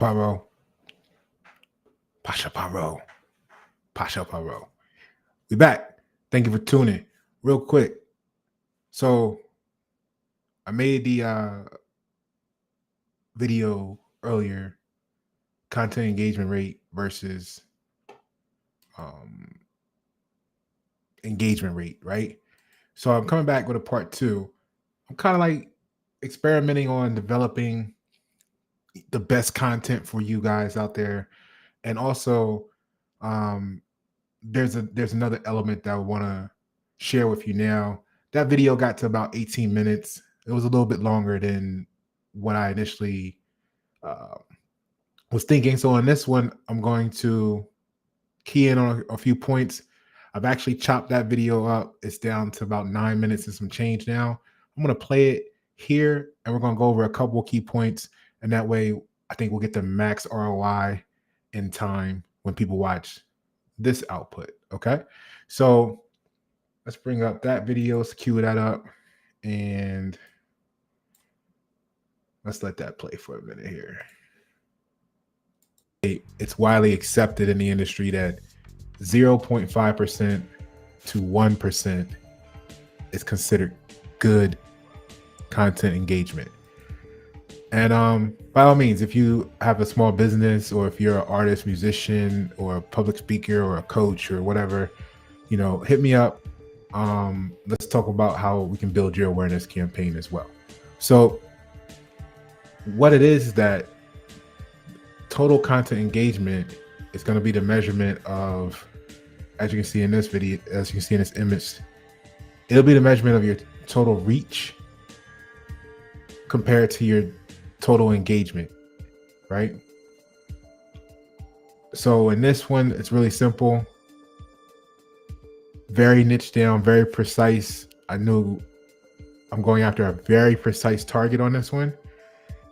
Paroh, Pasha Paroh, Pasha Paroh. We back. Thank you for tuning. Real quick. So I made the video earlier, content engagement rate versus um, engagement rate, right? So I'm coming back with a part two. I'm kind of like experimenting on developing the best content for you guys out there, and also um, there's another element that I want to share with you now. That video got to about 18 minutes. It was a little bit longer than what I initially uh, was thinking. So on this one, I'm going to key in on a few points. I've actually chopped that video up. It's down to about 9 minutes and some change now. I'm going to play it here, and we're going to go over a couple of key points. And that way, I think we'll get the max ROI in time when people watch this output. Okay. So let's bring up that video. Let's cue that up. And let's let that play for a minute here. It's widely accepted in the industry that 0.5% to 1% is considered good content engagement. And by all means, if you have a small business, or if you're an artist, musician, or a public speaker, or a coach, or whatever, hit me up. Let's talk about how we can build your awareness campaign as well. So what it is that total content engagement is going to be the measurement of, as you can see in this video, as you can see in this image, it'll be the measurement of your total reach compared to your total engagement, right? So in this one, it's really simple, very niche down, very precise. I knew I'm going after a very precise target on this one,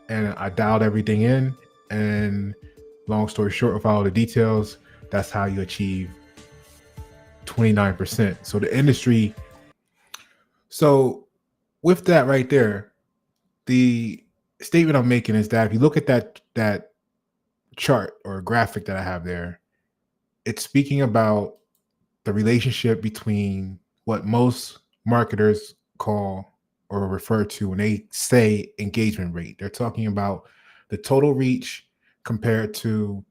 and I dialed everything in. And long story short, with all the details, that's how you achieve 29%. So the industry. So with that right there, the statement I'm making is that if you look at that chart or graphic that I have there, it's speaking about the relationship between what most marketers call or refer to when they say engagement rate. They're talking about the total reach compared to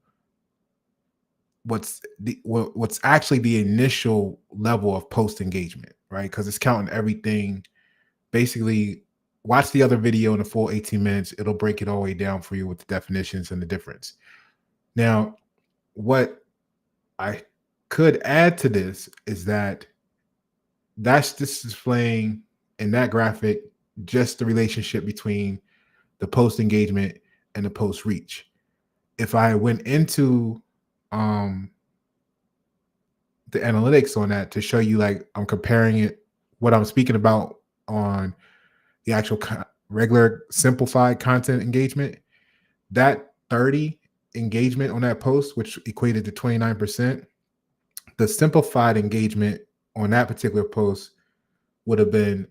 what's actually the initial level of post engagement, right? Because it's counting everything. Basically, watch the other video in the full 18 minutes. It'll break it all the way down for you with the definitions and the difference. Now, what I could add to this is that's just displaying in that graphic just the relationship between the post engagement and the post reach. If I went into the analytics on that to show you, like, I'm comparing it, what I'm speaking about on the actual regular simplified content engagement, that 30 engagement on that post, which equated to 29%, the simplified engagement on that particular post would have been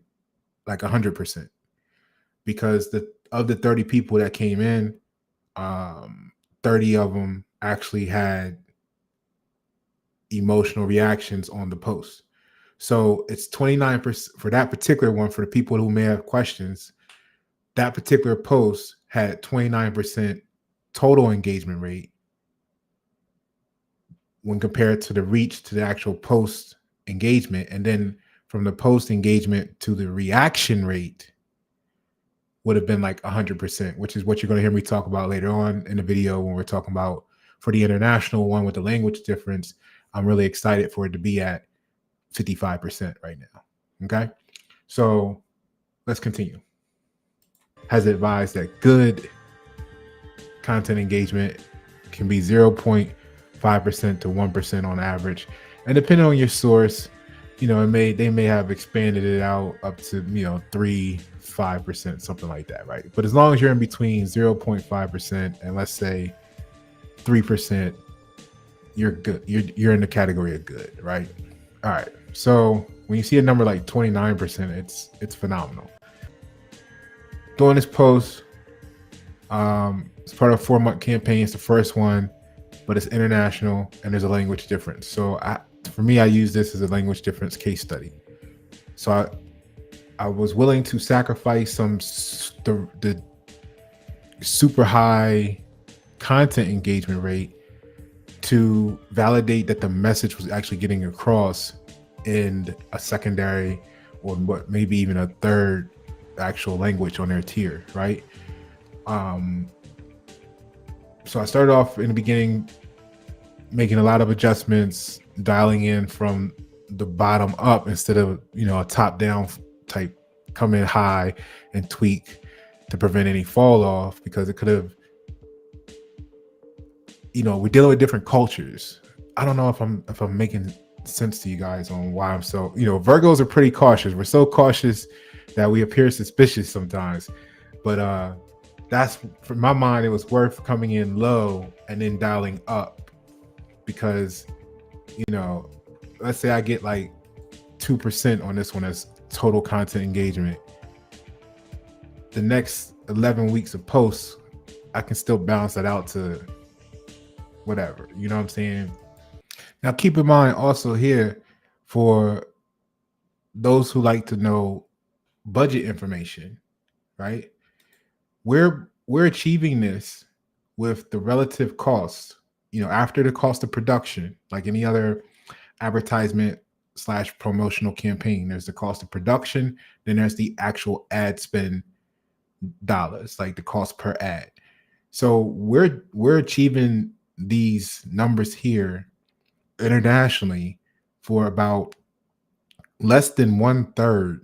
like 100%, because of the 30 people that came in, 30 of them actually had emotional reactions on the post. So it's 29% for that particular one. For the people who may have questions, that particular post had 29% total engagement rate when compared to the reach to the actual post engagement. And then from the post engagement to the reaction rate would have been like 100%, which is what you're going to hear me talk about later on in the video when we're talking about for the international one with the language difference. I'm really excited for it to be at 55% right now. Okay, so let's continue. Has advised that good content engagement can be 0.5% to 1% on average, and depending on your source, they may have expanded it out up to 3-5%, something like that, right? But as long as you're in between 0.5% and let's say 3%, you're good. You're in the category of good, right? All right. So when you see a number like 29%, it's phenomenal. During this post, It's part of a 4-month campaign. It's the first one, but it's international and there's a language difference. So for me, I use this as a language difference case study. So I was willing to sacrifice the super high content engagement rate to validate that the message was actually getting across in a secondary or what maybe even a third actual language on their tier, right? So I started off in the beginning making a lot of adjustments, dialing in from the bottom up instead of, a top down type, come in high and tweak to prevent any fall off, because it could have, we're dealing with different cultures. I don't know if I'm making sense to you guys on why I'm so, Virgos are pretty cautious. We're so cautious that we appear suspicious sometimes. But that's, for my mind, it was worth coming in low and then dialing up, because, let's say I get like 2% on this one as total content engagement. The next 11 weeks of posts, I can still balance that out to whatever, you know what I'm saying? Now, keep in mind also here, for those who like to know budget information, right? We're achieving this with the relative cost, after the cost of production, like any other advertisement / promotional campaign. There's the cost of production, then there's the actual ad spend dollars, like the cost per ad. So we're achieving these numbers here internationally for about less than 1/3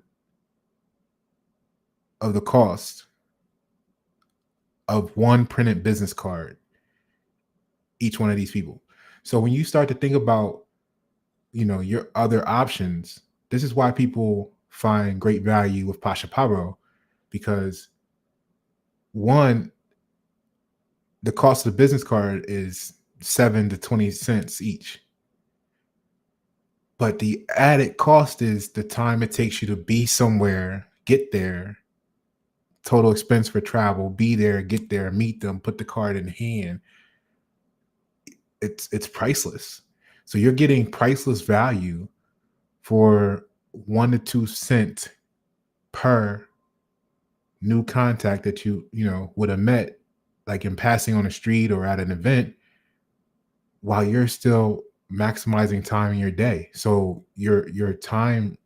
of the cost of one printed business card, each one of these people. So when you start to think about, your other options, this is why people find great value with Pasha Paroh, because one, the cost of the business card is 7 to 20 cents each. But the added cost is the time it takes you to be somewhere, get there, total expense for travel, be there, get there, meet them, put the card in hand. It's priceless. So you're getting priceless value for 1 to 2 cents per new contact that you would have met, like in passing on the street or at an event, while you're still maximizing time in your day. So your time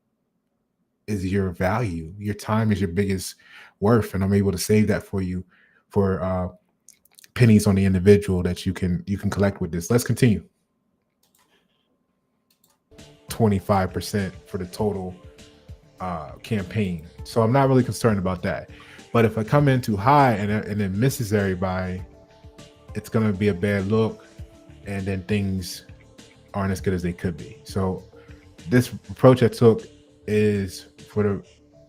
is your value. Your time is your biggest worth, and I'm able to save that for you for pennies on the individual that you can collect with this. Let's continue. 25% for the total campaign. So I'm not really concerned about that. But if I come in too high and it misses everybody, it's going to be a bad look, and then things aren't as good as they could be. So this approach I took is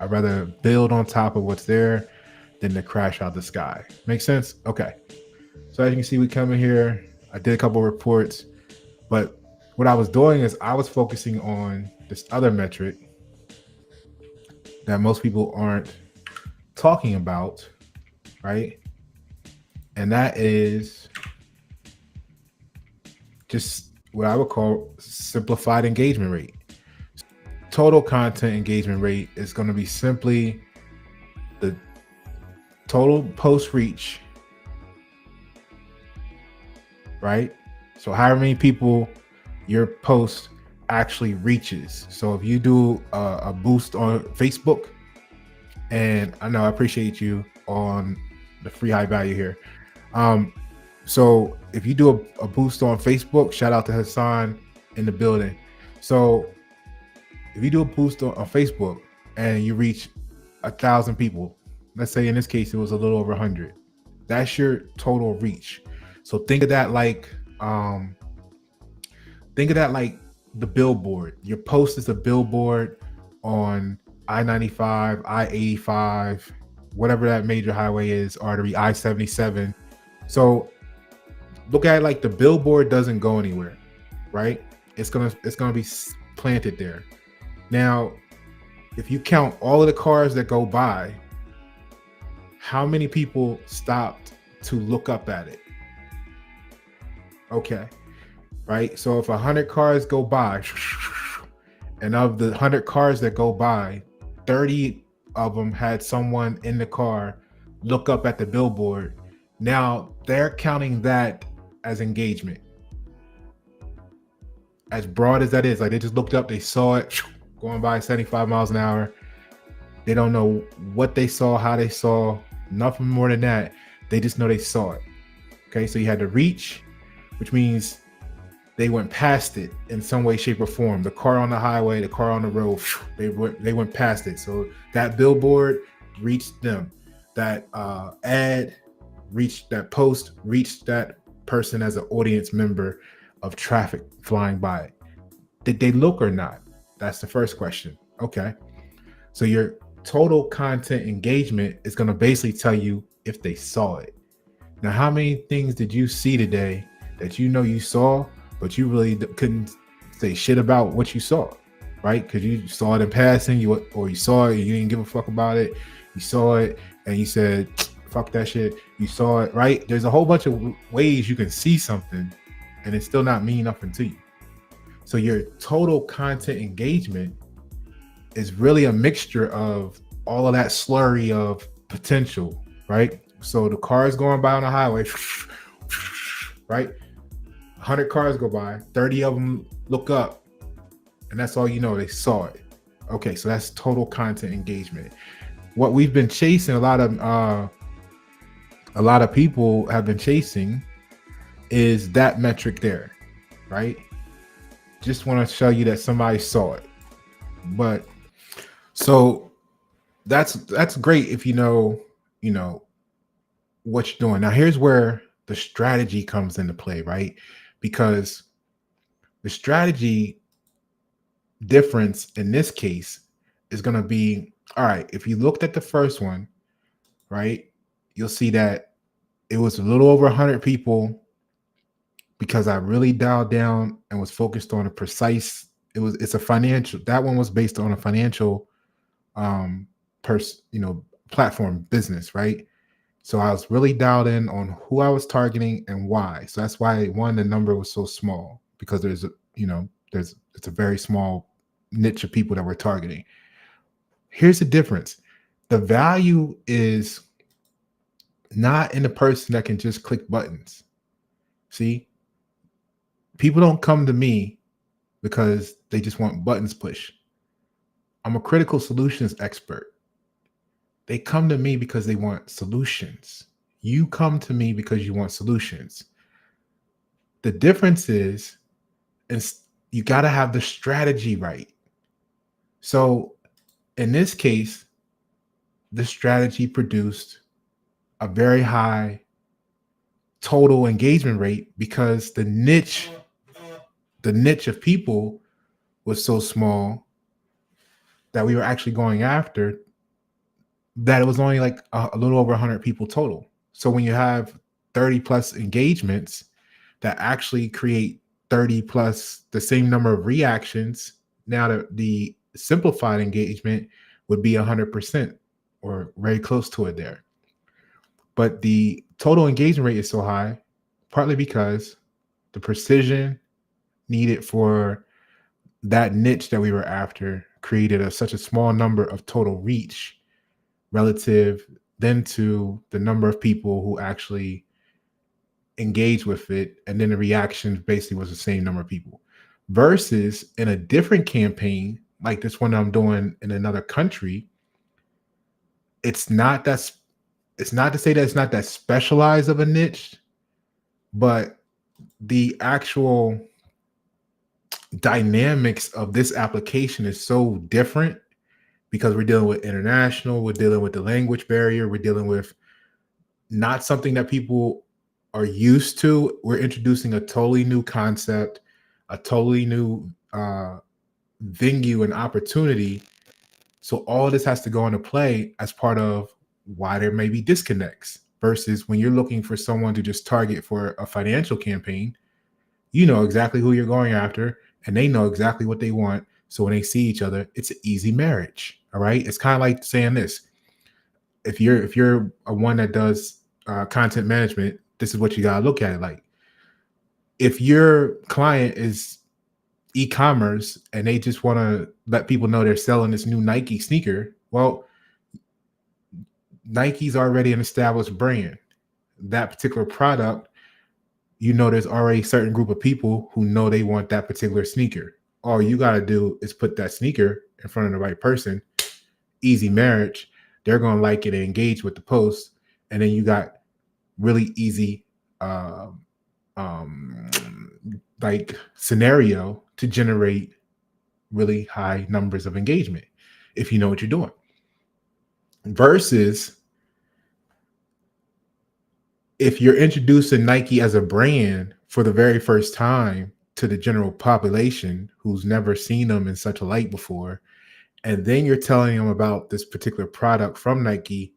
I'd rather build on top of what's there than to crash out the sky. Make sense? Okay. So as you can see, we come in here. I did a couple reports, but what I was doing is I was focusing on this other metric that most people aren't talking about, right? And that is just what I would call simplified engagement rate. Total content engagement rate is going to be simply the total post reach, right? So however many people your post actually reaches. So if you do a boost on Facebook, and I know I appreciate you on the free high value here. So if you do a boost on Facebook, shout out to Hassan in the building. So if you do a boost on Facebook and you reach 1,000 people, let's say in this case it was a little over 100, that's your total reach. So think of that like the billboard. Your post is a billboard on I-95, I-85, whatever that major highway is, artery, I-77. So look at it like the billboard doesn't go anywhere, right? It's gonna be planted there. Now, if you count all of the cars that go by, how many people stopped to look up at it. Okay, right? So if 100 cars go by, and of the 100 cars that go by, 30 of them had someone in the car look up at the billboard. Now they're counting that as engagement. As broad as that is, like they just looked up, they saw it going by 75 miles an hour. They don't know what they saw, how they saw, nothing more than that. They just know they saw it. Okay, so you had to reach, which means they went past it in some way, shape, or form. The car on the highway, the car on the road, they went past it. So that billboard reached them. That ad reached, that post reached that person as an audience member of traffic flying by. Did they look or not? That's the first question. Okay. So your total content engagement is going to basically tell you if they saw it. Now, how many things did you see today that you know you saw, but you really couldn't say shit about what you saw, right? Because you saw it in passing, or you saw it and you didn't give a fuck about it. You saw it and you said, fuck that shit. You saw it, right? There's a whole bunch of ways you can see something and it's still not mean nothing to you. So your total content engagement is really a mixture of all of that slurry of potential, right? So the cars going by on the highway, right? 100 cars go by, 30 of them look up, and that's all you know, they saw it. Okay, so that's total content engagement. What we've been chasing, a lot of people have been chasing, is that metric there, right? Just want to show you that somebody saw it. But so that's great if you know what you're doing. Now here's where the strategy comes into play, right? Because the strategy difference in this case is going to be, all right, if you looked at the first one, right, you'll see that it was a little over 100 people, because I really dialed down and was focused on a precise, it's a financial, that one was based on a financial platform business, right? So I was really dialed in on who I was targeting and why. So that's why, one, the number was so small, because it's a very small niche of people that we're targeting. Here's the difference. The value is not in the person that can just click buttons. See, people don't come to me because they just want buttons pushed. I'm a critical solutions expert. They come to me because they want solutions. You come to me because you want solutions. The difference is you got to have the strategy right. So in this case, the strategy produced a very high total engagement rate, because the niche of people was so small that we were actually going after, that it was only like a little over 100 people total. So when you have 30 plus engagements that actually create 30 plus the same number of reactions, now the simplified engagement would be 100% or very close to it there. But the total engagement rate is so high, partly because the precision needed for that niche that we were after created such a small number of total reach relative then to the number of people who actually engage with it, and then the reaction basically was the same number of people. Versus in a different campaign like this one I'm doing in another country, it's not to say that it's not that specialized of a niche, but the actual dynamics of this application is so different, because we're dealing with international, we're dealing with the language barrier, we're dealing with not something that people are used to. We're introducing a totally new concept, a totally new venue and opportunity. So all this has to go into play as part of why there may be disconnects, versus when you're looking for someone to just target for a financial campaign, you know exactly who you're going after and they know exactly what they want. So when they see each other, it's an easy marriage. All right. It's kind of like saying this. If you're a one that does content management, this is what you gotta look at it like. If your client is e-commerce and they just want to let people know they're selling this new Nike sneaker, well, Nike's already an established brand. That particular product, there's already a certain group of people who know they want that particular sneaker. All you got to do is put that sneaker in front of the right person. Easy marriage. They're going to like it and engage with the post. And then you got really easy like scenario to generate really high numbers of engagement if you know what you're doing. Versus if you're introducing Nike as a brand for the very first time to the general population who's never seen them in such a light before, and then you're telling them about this particular product from Nike,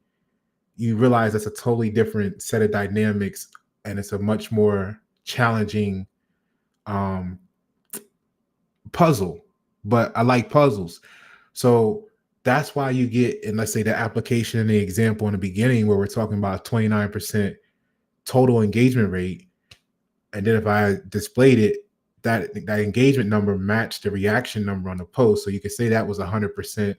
you realize that's a totally different set of dynamics, and it's a much more challenging puzzle. But I like puzzles. So that's why you get, and let's say the application and the example in the beginning where we're talking about 29% total engagement rate. And then if I displayed it, that engagement number matched the reaction number on the post. So you could say that was 100%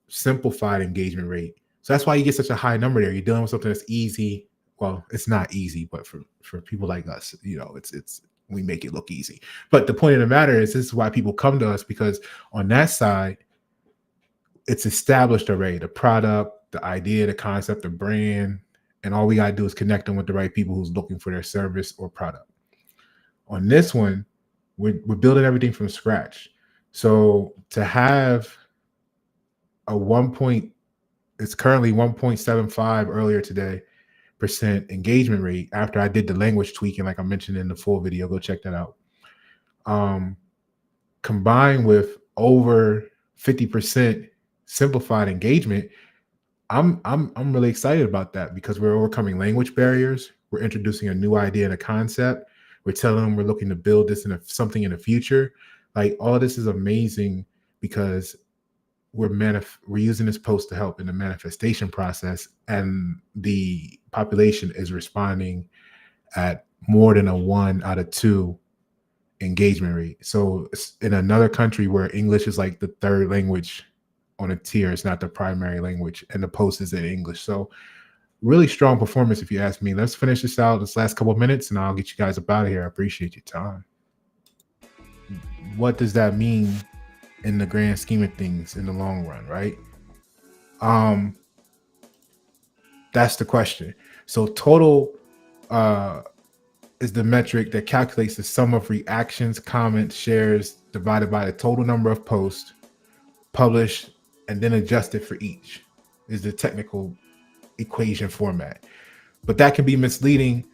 simplified engagement rate. So that's why you get such a high number there. You're dealing with something that's easy. Well, it's not easy, but for people like us, it's we make it look easy. But the point of the matter is, this is why people come to us, because on that side, it's established already. The product, the idea, the concept, the brand, and all we got to do is connect them with the right people who's looking for their service or product. On this one, we're building everything from scratch. So to have it's currently 1.75 earlier today % engagement rate after I did the language tweaking, like I mentioned in the full video. Go check that out. Combined with over 50% simplified engagement, I'm really excited about that, because we're overcoming language barriers. We're introducing a new idea and a concept. We're telling them we're looking to build this into something in the future. Like, all of this is amazing because we're using this post to help in the manifestation process, and the population is responding at more than a 1 out of 2 engagement rate. So in another country where English is like the third language on a tier, it's not the primary language, and the post is in English. So really strong performance, if you ask me. Let's finish this out this last couple of minutes, and I'll get you guys up out of here. I appreciate your time. What does that mean in the grand scheme of things in the long run, right? That's the question. So total is the metric that calculates the sum of reactions, comments, shares divided by the total number of posts published and then adjusted for each, is the technical equation format. But that can be misleading.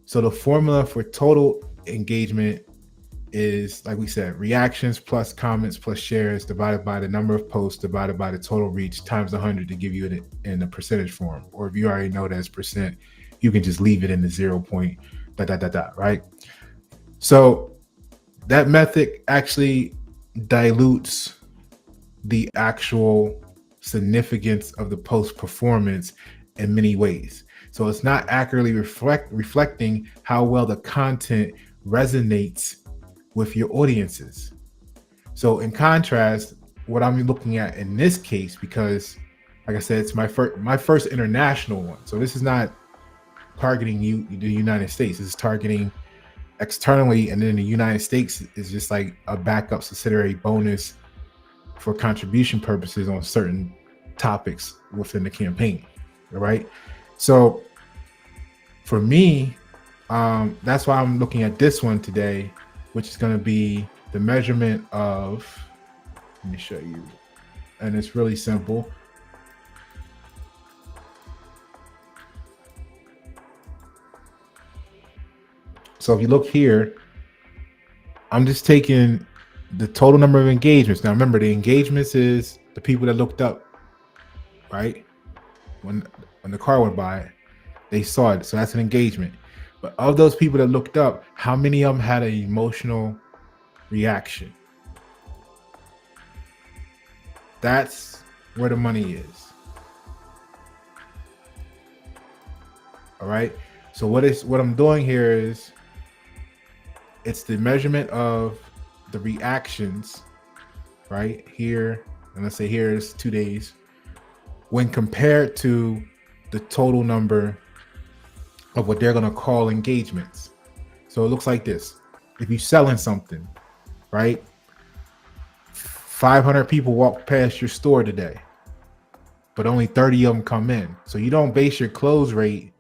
So the formula for total engagement is, like we said, reactions plus comments plus shares divided by the number of posts divided by the total reach times 100 to give you it in a percentage form. Or if you already know that it's percent, you can just leave it in the 0. Right? So that method actually dilutes the actual significance of the post performance in many ways. So it's not accurately reflecting how well the content resonates with your audiences. So in contrast, what I'm looking at in this case, because like I said, it's my first international one. So this is not targeting the United States. This is targeting externally, and then the United States is just like a backup subsidiary bonus for contribution purposes on certain topics within the campaign. All right. So for me, that's why I'm looking at this one today, which is going to be the measurement of, let me show you, and it's really simple. So if you look here, I'm just taking the total number of engagements. Now remember, the engagements is the people that looked up, right? When the car went by, they saw it. So that's an engagement. But of those people that looked up, how many of them had an emotional reaction? That's where the money is. All right. So what I'm doing here is it's the measurement of the reactions right here. And let's say here is 2 days when compared to the total number of what they're going to call engagements. So it looks like this. If you're selling something, right? 500 people walk past your store today, but only 30 of them come in. So you don't base your close rate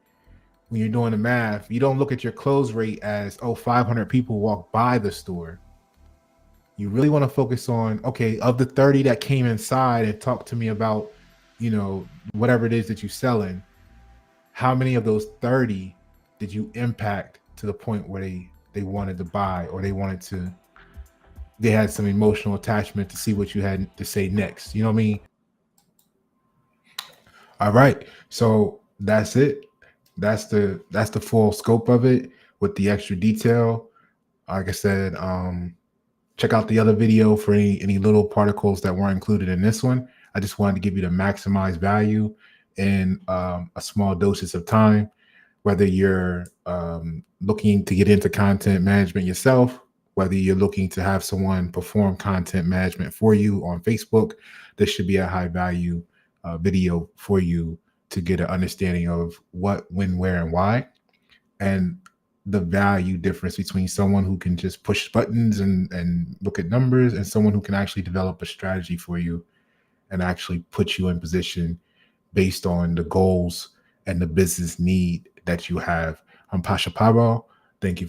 when you're doing the math. You don't look at your close rate as, 500 people walk by the store. You really want to focus on, okay, of the 30 that came inside and talked to me about, whatever it is that you're selling, how many of those 30 did you impact to the point where they wanted to buy, or they had some emotional attachment to see what you had to say next. You know what I mean? All right. So that's it. That's the full scope of it with the extra detail. Like I said, check out the other video for any little particles that weren't included in this one. I just wanted to give you the maximized value in a small doses of time, whether you're looking to get into content management yourself, whether you're looking to have someone perform content management for you on Facebook. This should be a high value video for you to get an understanding of what, when, where, and why, and the value difference between someone who can just push buttons and look at numbers and someone who can actually develop a strategy for you and actually put you in position based on the goals and the business need that you have. I'm Pasha Paroh. Thank you.